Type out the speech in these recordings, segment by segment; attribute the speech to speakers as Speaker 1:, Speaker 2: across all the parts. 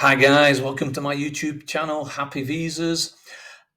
Speaker 1: Hi guys, welcome to my YouTube channel, Happy Visas.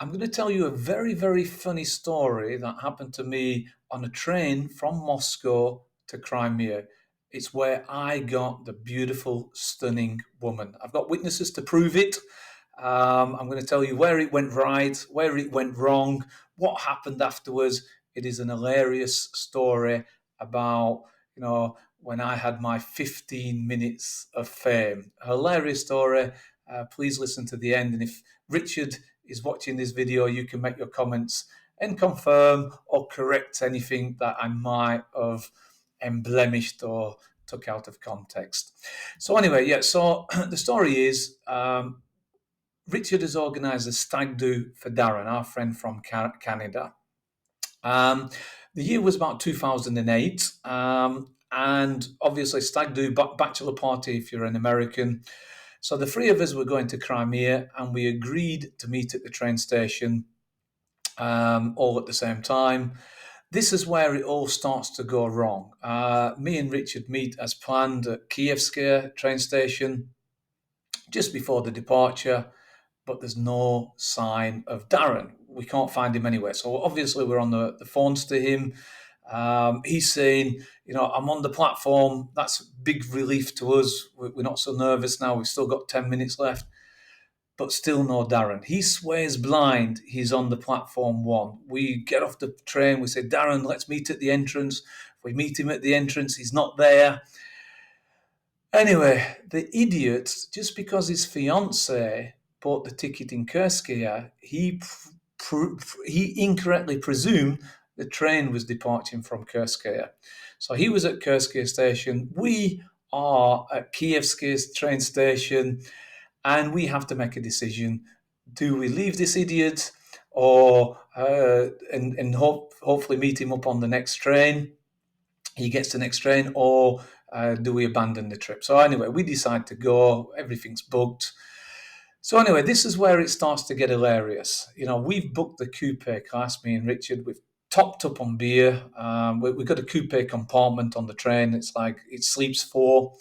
Speaker 1: I'm going to tell you a very, very funny story that happened to me on a train from Moscow to Crimea. It's where I got the beautiful, stunning woman. I've got witnesses to prove it. I'm going to tell you where it went right, where it went wrong, what happened afterwards. It is an hilarious story about, when I had my 15 minutes of fame. A hilarious story. Please listen to the end. And if Richard is watching this video, you can make your comments and confirm or correct anything that I might have emblemished or took out of context. So anyway, yeah, so the story is Richard has organised a stag do for Darren, our friend from Canada. Um, the year was about 2008, and obviously stag do bachelor party if you're an American. So the three of us were going to Crimea, and we agreed to meet at the train station, all at the same time. This is where it all starts to go wrong. Me and Richard meet as planned at Kievskaya train station just before the departure, but there's no sign of Darren. We can't find him anywhere. So obviously we're on the phones to him. He's saying, I'm on the platform. That's a big relief to us. We're not so nervous now. We've still got 10 minutes left, but still no Darren. He swears blind he's on the platform one. We get off the train. We say, Darren, let's meet at the entrance. We meet him at the entrance. He's not there. Anyway, the idiot, just because his fiancee bought the ticket in Kurskaya, he incorrectly presumed the train was departing from Kurskaya. So he was at Kurskaya station. We are at Kievskaya's train station, and we have to make a decision. Do we leave this idiot or hopefully meet him up on the next train? He gets the next train, or do we abandon the trip? So anyway, we decide to go. Everything's booked. So anyway, this is where it starts to get hilarious. We've booked the coupe class, me and Richard. We've topped up on beer. We've got a coupe compartment on the train. It's like it sleeps four.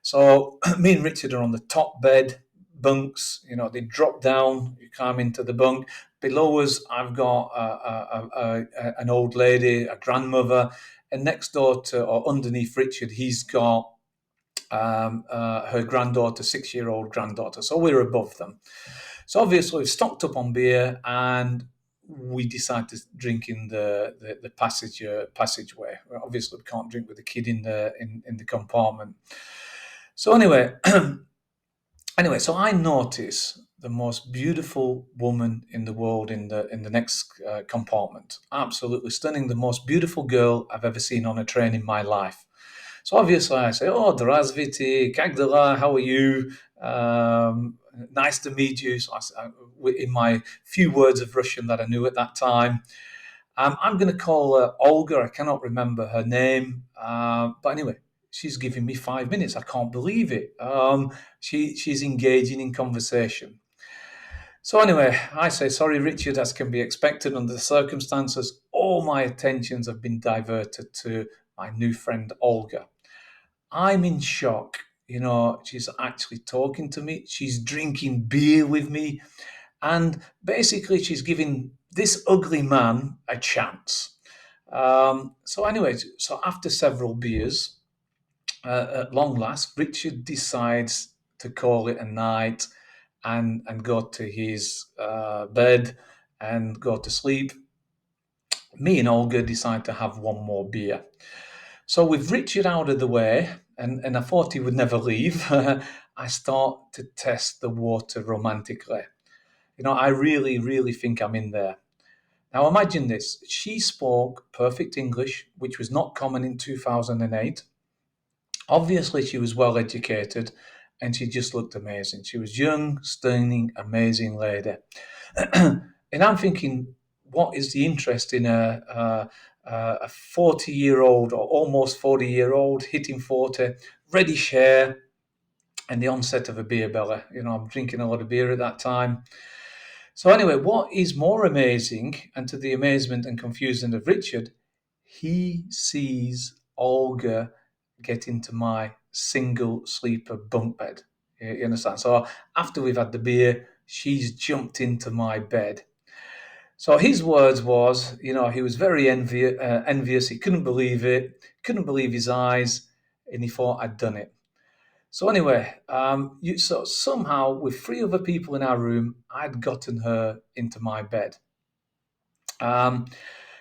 Speaker 1: So me and Richard are on the top bed, bunks. They drop down. You climb into the bunk. Below us, I've got an old lady, a grandmother, and next door to or underneath Richard, he's got her granddaughter, 6-year-old granddaughter. So we're above them. So obviously we've stocked up on beer, and we decide to drink in the passageway. Obviously we can't drink with the kid in the compartment. So anyway, so I notice the most beautiful woman in the world in the next compartment. Absolutely stunning, the most beautiful girl I've ever seen on a train in my life. So obviously I say, "Oh, здравствуйте, как дела? How are you? Nice to meet you." So in my few words of Russian that I knew at that time, I'm going to call her Olga. I cannot remember her name, but anyway, she's giving me 5 minutes. I can't believe it. She's engaging in conversation. So anyway, I say, "Sorry, Richard, as can be expected under the circumstances, all my attentions have been diverted to my new friend Olga." I'm in shock. She's actually talking to me. She's drinking beer with me. And basically, she's giving this ugly man a chance. So anyway, so after several beers, at long last, Richard decides to call it a night and go to his bed and go to sleep. Me and Olga decide to have one more beer. So with Richard out of the way, and I thought he would never leave, I start to test the water romantically. I really, really think I'm in there. Now imagine this. She spoke perfect English, which was not common in 2008. Obviously, she was well educated, and she just looked amazing. She was young, stunning, amazing lady. And I'm thinking, what is the interest in a 40-year-old or almost 40-year-old hitting 40, reddish hair, and the onset of a beer belly? I'm drinking a lot of beer at that time. So anyway, what is more amazing, and to the amazement and confusion of Richard, he sees Olga get into my single sleeper bunk bed. You understand? So after we've had the beer, she's jumped into my bed. So his words was, he was very envious. He couldn't believe it, couldn't believe his eyes, and he thought I'd done it. So anyway, so somehow with three other people in our room, I'd gotten her into my bed. Um,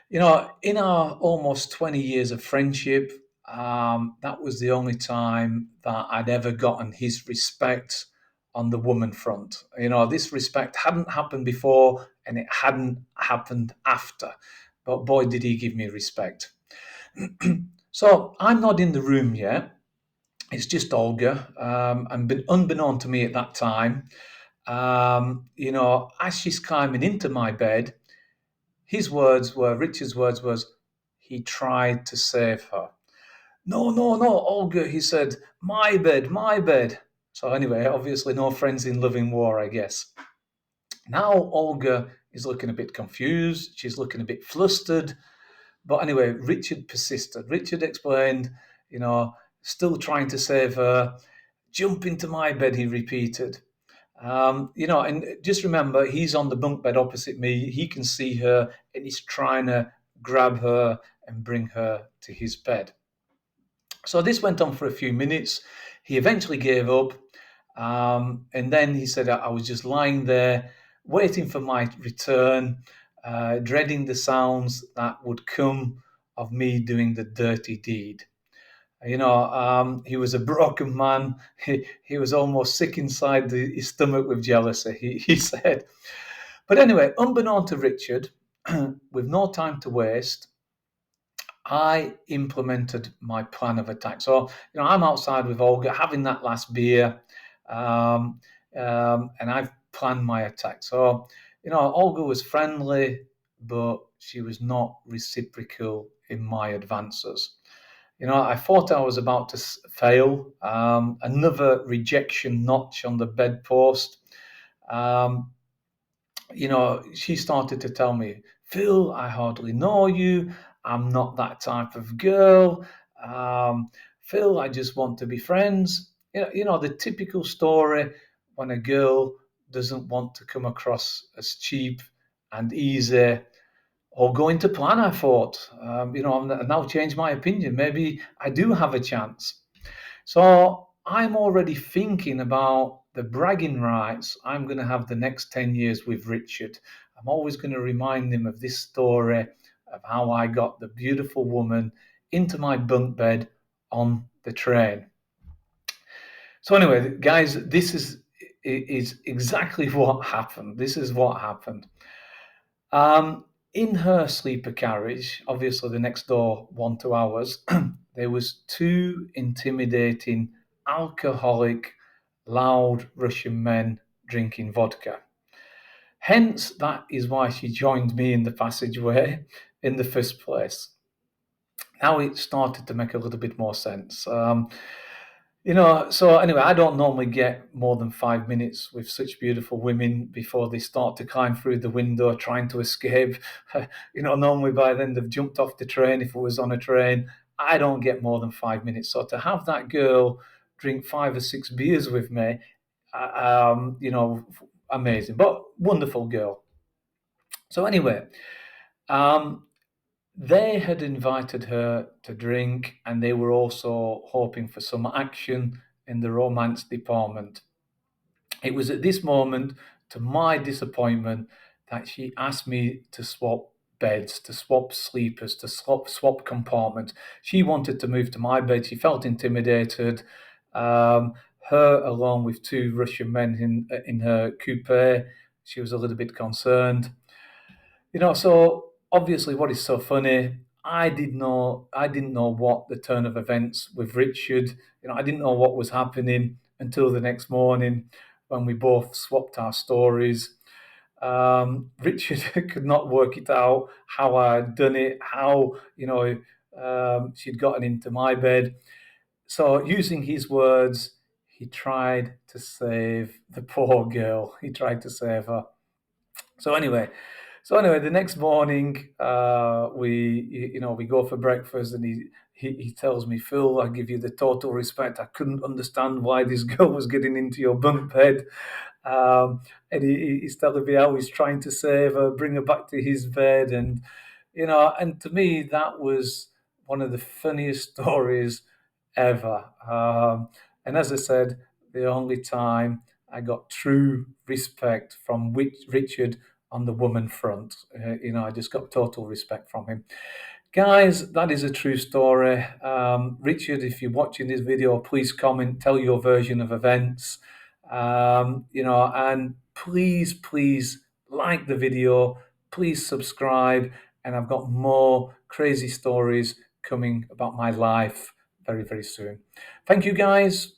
Speaker 1: in our almost 20 years of friendship, that was the only time that I'd ever gotten his respect on the woman front. This respect hadn't happened before and it hadn't happened after. But boy, did he give me respect. So I'm not in the room yet. It's just Olga. And unbeknown to me at that time, as she's climbing into my bed, Richard's words was, he tried to save her. No, no, no, Olga, he said, my bed, my bed. So anyway, obviously no friends in loving war, I guess. Now Olga is looking a bit confused. She's looking a bit flustered. But anyway, Richard persisted. Richard explained, you know, still trying to save her. Jump into my bed, he repeated. And just remember, he's on the bunk bed opposite me. He can see her, and he's trying to grab her and bring her to his bed. So this went on for a few minutes. He eventually gave up, and then he said, "I was just lying there, waiting for my return, dreading the sounds that would come of me doing the dirty deed." He was a broken man. He was almost sick inside his stomach with jealousy, he said. But anyway, unbeknown to Richard, with no time to waste, I implemented my plan of attack. So, I'm outside with Olga having that last beer, um, and I've planned my attack. So, Olga was friendly, but she was not reciprocal in my advances. I thought I was about to fail. Another rejection notch on the bedpost. Um, she started to tell me, Phil, I hardly know you. I'm not that type of girl. Phil, I just want to be friends. The typical story when a girl doesn't want to come across as cheap and easy or going to plan. I thought, I've now changed my opinion. Maybe I do have a chance. So I'm already thinking about the bragging rights I'm going to have the next 10 years with Richard. I'm always going to remind him of this story of how I got the beautiful woman into my bunk bed on the train. So anyway, guys, this is exactly what happened. This is what happened. In her sleeper carriage, obviously the next door 1 2 hours, there was two intimidating, alcoholic, loud Russian men drinking vodka. Hence, that is why she joined me in the passageway in the first place. Now it started to make a little bit more sense. So anyway, I don't normally get more than 5 minutes with such beautiful women before they start to climb through the window trying to escape. Normally by then they've jumped off the train if it was on a train. I don't get more than 5 minutes. So to have that girl drink 5 or 6 beers with me, amazing, but wonderful girl. So anyway, um, they had invited her to drink, and they were also hoping for some action in the romance department. It was at this moment, to my disappointment, that she asked me to swap beds, to swap sleepers, to swap compartments. She wanted to move to my bed. She felt intimidated. Um, Her, along with two Russian men in her coupe, she was a little bit concerned. So obviously, what is so funny? I didn't know what the turn of events with Richard. I didn't know what was happening until the next morning when we both swapped our stories. Richard could not work it out how I had done it, how she'd gotten into my bed. So using his words, he tried to save the poor girl. He tried to save her. So anyway, the next morning, we go for breakfast, and he tells me, Phil, I give you the total respect. I couldn't understand why this girl was getting into your bunk bed. And he's telling me how he's trying to save her, bring her back to his bed. And, and to me, that was one of the funniest stories ever. And as I said, the only time I got true respect from Richard on the woman front. I just got total respect from him. Guys, that is a true story. Richard, if you're watching this video, please comment, tell your version of events. And please like the video, please subscribe, and I've got more crazy stories coming about my life very, very soon. Thank you, guys.